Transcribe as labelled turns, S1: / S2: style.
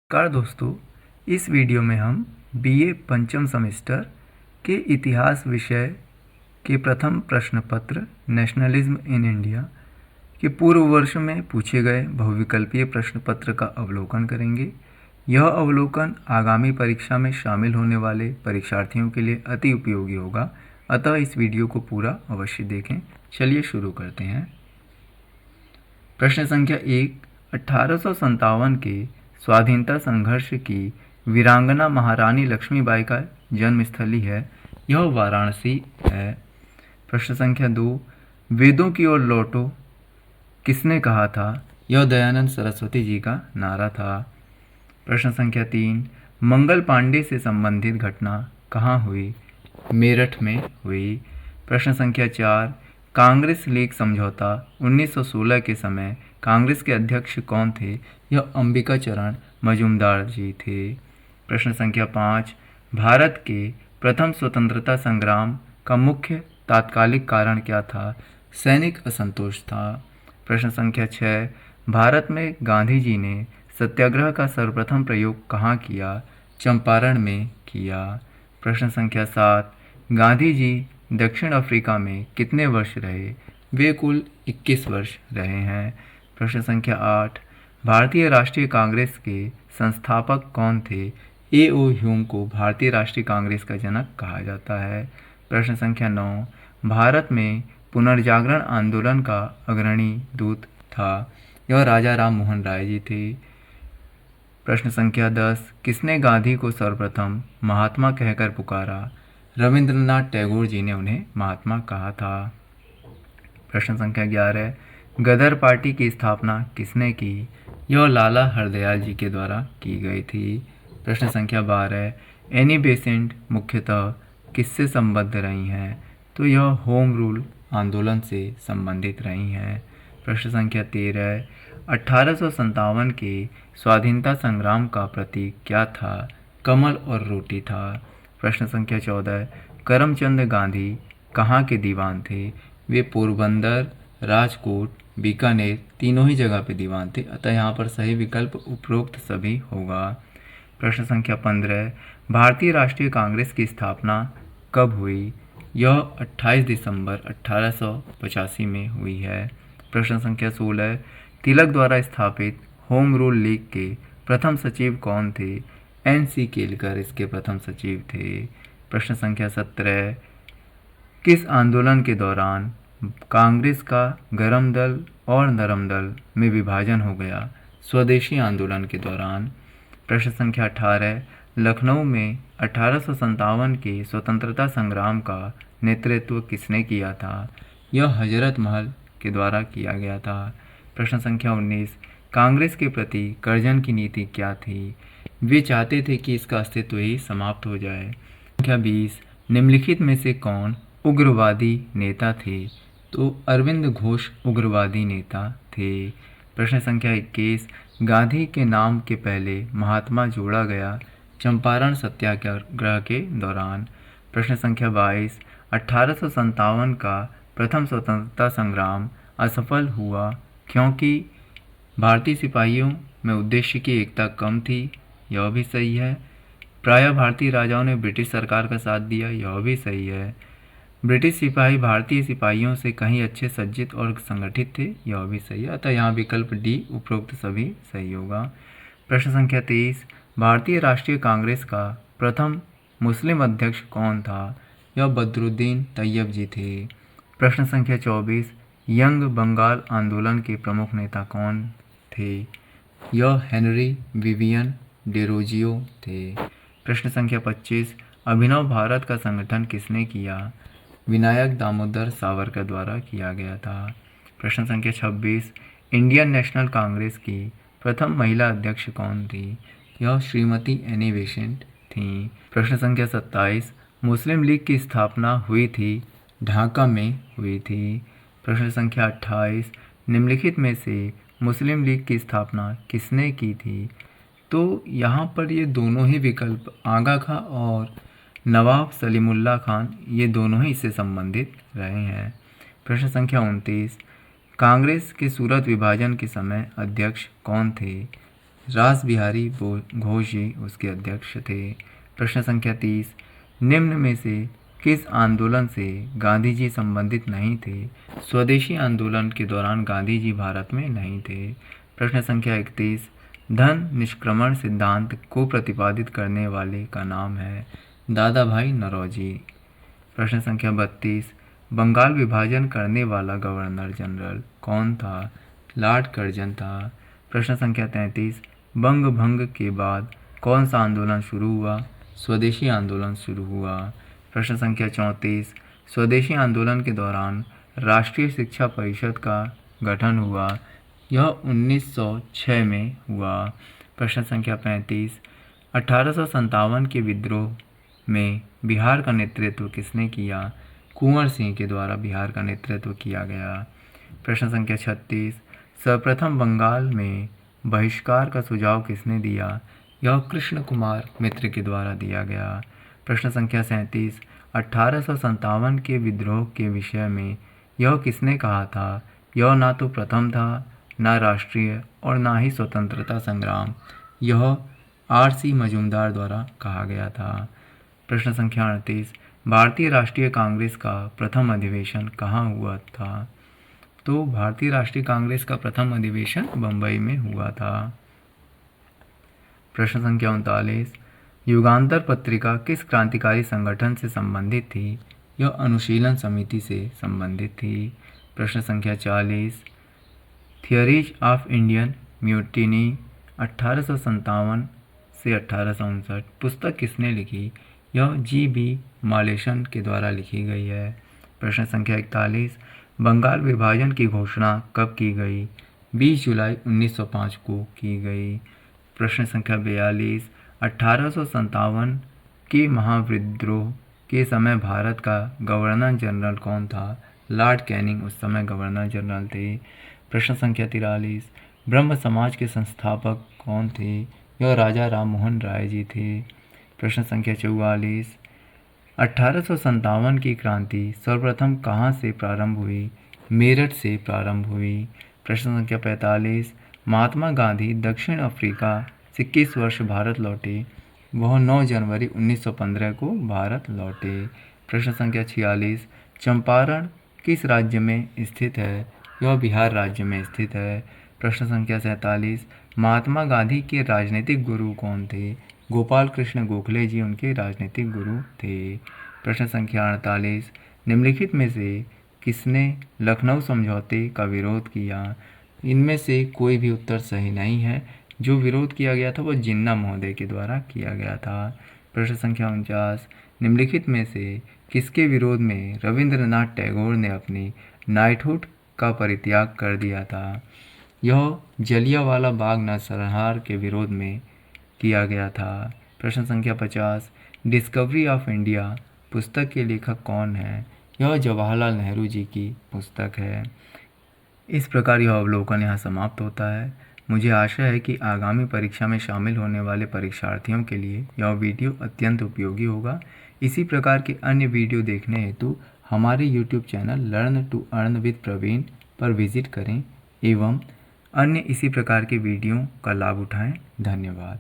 S1: नमस्कार दोस्तों, इस वीडियो में हम बीए पंचम सेमेस्टर के इतिहास विषय के प्रथम प्रश्न पत्र नेशनलिज्म इन इंडिया के पूर्व वर्ष में पूछे गए बहुविकल्पीय प्रश्न पत्र का अवलोकन करेंगे। यह अवलोकन आगामी परीक्षा में शामिल होने वाले परीक्षार्थियों के लिए अति उपयोगी होगा, अतः इस वीडियो को पूरा अवश्य देखें। चलिए शुरू करते हैं। प्रश्न संख्या 1, 1857 के स्वाधीनता संघर्ष की वीरांगना महारानी लक्ष्मीबाई का जन्मस्थली है, यह वाराणसी है। प्रश्न संख्या 2, वेदों की ओर लौटो किसने कहा था, यह दयानंद सरस्वती जी का नारा था। प्रश्न संख्या 3, मंगल पांडे से संबंधित घटना कहाँ हुई, मेरठ में हुई। प्रश्न संख्या 4, कांग्रेस लीग समझौता 1916 के समय कांग्रेस के अध्यक्ष कौन थे, यह अंबिका चरण मजूमदार जी थे। प्रश्न संख्या 5, भारत के प्रथम स्वतंत्रता संग्राम का मुख्य तात्कालिक कारण क्या था, सैनिक असंतोष था। प्रश्न संख्या 6, भारत में गांधी जी ने सत्याग्रह का सर्वप्रथम प्रयोग कहाँ किया, चंपारण में किया। प्रश्न संख्या 7, गांधी जी दक्षिण अफ्रीका में कितने वर्ष रहे, वे कुल 21 वर्ष रहे हैं। प्रश्न संख्या 8, भारतीय राष्ट्रीय कांग्रेस के संस्थापक कौन थे, ए.ओ. ह्यूम को भारतीय राष्ट्रीय कांग्रेस का जनक कहा जाता है। प्रश्न संख्या 9, भारत में पुनर्जागरण आंदोलन का अग्रणी दूत था, यह राजा राम मोहन राय जी थे। प्रश्न संख्या 10, किसने गांधी को सर्वप्रथम महात्मा कहकर पुकारा, रविंद्रनाथ टैगोर जी ने उन्हें महात्मा कहा था। प्रश्न संख्या 11, गदर पार्टी की स्थापना किसने की, यह लाला हरदयाल जी के द्वारा की गई थी। प्रश्न संख्या 12, एनी बेसेंट मुख्यतः किससे संबद्ध रही हैं, तो यह होम रूल आंदोलन से संबंधित रही हैं। प्रश्न संख्या 13, 1857 के स्वाधीनता संग्राम का प्रतीक क्या था, कमल और रोटी था। प्रश्न संख्या 14, करमचंद गांधी कहाँ के दीवान थे, वे पोरबंदर, राजकोट, बीकानेर तीनों ही जगह पे दीवान थे, अतः यहाँ पर सही विकल्प उपरोक्त सभी होगा। प्रश्न संख्या 15, भारतीय राष्ट्रीय कांग्रेस की स्थापना कब हुई, यह 28 दिसंबर 1885 में हुई है। प्रश्न संख्या 16, तिलक द्वारा स्थापित होम रूल लीग के प्रथम सचिव कौन थे, एन.सी. केलकर इसके प्रथम सचिव थे। प्रश्न संख्या 17, किस आंदोलन के दौरान कांग्रेस का गरम दल और नरम दल में विभाजन हो गया, स्वदेशी आंदोलन के दौरान। प्रश्न संख्या 18, लखनऊ में 1857 के स्वतंत्रता संग्राम का नेतृत्व किसने किया था, यह हजरत महल के द्वारा किया गया था। प्रश्न संख्या 19, कांग्रेस के प्रति कर्जन की नीति क्या थी, वे चाहते थे कि इसका अस्तित्व ही समाप्त हो जाए। संख्या 20, निम्नलिखित में से कौन उग्रवादी नेता थे, तो अरविंद घोष उग्रवादी नेता थे। प्रश्न संख्या 21, गांधी के नाम के पहले महात्मा जोड़ा गया चंपारण सत्याग्रह के दौरान। प्रश्न संख्या 22, 1857 का प्रथम स्वतंत्रता संग्राम असफल हुआ क्योंकि भारतीय सिपाहियों में उद्देश्य की एकता कम थी, यह भी सही है। प्रायः भारतीय राजाओं ने ब्रिटिश सरकार का साथ दिया, यह भी सही है। ब्रिटिश सिपाही भारतीय सिपाहियों से कहीं अच्छे सज्जित और संगठित थे, यह भी सही है, अतः यहाँ विकल्प डी उपरोक्त सभी सही होगा। प्रश्न संख्या 23, भारतीय राष्ट्रीय कांग्रेस का प्रथम मुस्लिम अध्यक्ष कौन था, यह बदरुद्दीन तैयब जी थे। प्रश्न संख्या 24, यंग बंगाल आंदोलन के प्रमुख नेता कौन थे, यह हेनरी विवियन डेरोजियो थे। प्रश्न संख्या 25, अभिनव भारत का संगठन किसने किया, विनायक दामोदर सावरकर द्वारा किया गया था। प्रश्न संख्या 26, इंडियन नेशनल कांग्रेस की प्रथम महिला अध्यक्ष कौन थी, यह श्रीमती एनी बेसेंट थीं। प्रश्न संख्या 27, मुस्लिम लीग की स्थापना हुई थी, ढाका में हुई थी। प्रश्न संख्या 28, निम्नलिखित में से मुस्लिम लीग की स्थापना किसने की थी, तो यहाँ पर ये दोनों ही विकल्प आगा खां और नवाब सलीमुल्लाह खान, ये दोनों ही इससे संबंधित रहे हैं। प्रश्न संख्या 29, कांग्रेस के सूरत विभाजन के समय अध्यक्ष कौन थे, रास बिहारी घोष जी उसके अध्यक्ष थे। प्रश्न संख्या 30, निम्न में से किस आंदोलन से गांधी जी संबंधित नहीं थे? स्वदेशी आंदोलन के दौरान गांधी जी भारत में नहीं थे। प्रश्न संख्या 31, धन निष्क्रमण सिद्धांत को प्रतिपादित करने वाले का नाम है? दादा भाई नौरोजी। प्रश्न संख्या 32, बंगाल विभाजन करने वाला गवर्नर जनरल कौन था? लॉर्ड कर्जन था। प्रश्न संख्या 33, बंग भंग के बाद कौन सा आंदोलन शुरू हुआ? स्वदेशी आंदोलन शुरू हुआ। प्रश्न संख्या 34, स्वदेशी आंदोलन के दौरान राष्ट्रीय शिक्षा परिषद का गठन हुआ। यह 1906 में हुआ। प्रश्न संख्या 35, 1857 के विद्रोह में बिहार का नेतृत्व किसने किया? कुंवर सिंह के द्वारा बिहार का नेतृत्व किया गया। प्रश्न संख्या 36, सर्वप्रथम बंगाल में बहिष्कार का सुझाव किसने दिया? यह कृष्ण कुमार मित्र के द्वारा दिया गया। प्रश्न संख्या 37, 1857 के विद्रोह के विषय में यह किसने कहा था? यह ना तो प्रथम था, ना राष्ट्रीय और ना ही स्वतंत्रता संग्राम। यह R.C. मजूमदार द्वारा कहा गया था। प्रश्न संख्या 38, भारतीय राष्ट्रीय कांग्रेस का प्रथम अधिवेशन कहाँ हुआ था? तो भारतीय राष्ट्रीय कांग्रेस का प्रथम अधिवेशन बम्बई में हुआ था। प्रश्न संख्या 39, युगांतर पत्रिका किस क्रांतिकारी संगठन से संबंधित थी? यह अनुशीलन समिति से संबंधित थी। प्रश्न संख्या 40, थियरीज ऑफ इंडियन म्यूटिनी 1857 से 1859 पुस्तक किसने लिखी? यह G.B. मालेशन के द्वारा लिखी गई है। प्रश्न संख्या 41, बंगाल विभाजन की घोषणा कब की गई? 20 जुलाई 1905 को की गई। प्रश्न संख्या 42, 1857 के महाविद्रोह के समय भारत का गवर्नर जनरल कौन था? लॉर्ड कैनिंग उस समय गवर्नर जनरल थे। प्रश्न संख्या 43, ब्रह्म समाज के संस्थापक कौन थे? यह राजा राममोहन राय जी थे। प्रश्न संख्या 44, 1857 की क्रांति सर्वप्रथम कहाँ से प्रारंभ हुई? मेरठ से प्रारंभ हुई। प्रश्न संख्या 45, महात्मा गांधी दक्षिण अफ्रीका से किस वर्ष भारत लौटे? वह 9 जनवरी 1915 को भारत लौटे। प्रश्न संख्या 46, चंपारण किस राज्य में स्थित है? यह बिहार राज्य में स्थित है। प्रश्न संख्या 47, महात्मा गांधी के राजनीतिक गुरु कौन थे? गोपाल कृष्ण गोखले जी उनके राजनीतिक गुरु थे। प्रश्न संख्या 48, निम्नलिखित में से किसने लखनऊ समझौते का विरोध किया? इनमें से कोई भी उत्तर सही नहीं है। जो विरोध किया गया था वह जिन्ना महोदय के द्वारा किया गया था। प्रश्न संख्या 49, निम्नलिखित में से किसके विरोध में रविंद्रनाथ टैगोर ने अपनी नाइटहुड का परित्याग कर दिया था? यह जलियांवाला बाग नरसंहार के विरोध में किया गया था। प्रश्न संख्या 50, डिस्कवरी ऑफ इंडिया पुस्तक के लेखक कौन है? यह जवाहरलाल नेहरू जी की पुस्तक है। इस प्रकार यह अवलोकन यहाँ समाप्त होता है। मुझे आशा है कि आगामी परीक्षा में शामिल होने वाले परीक्षार्थियों के लिए यह वीडियो अत्यंत उपयोगी होगा। इसी प्रकार के अन्य वीडियो देखने हेतु हमारे YouTube channel learn to earn with Praveen पर विजिट करें एवं अन्य इसी प्रकार के वीडियो का लाभ उठाएं। धन्यवाद।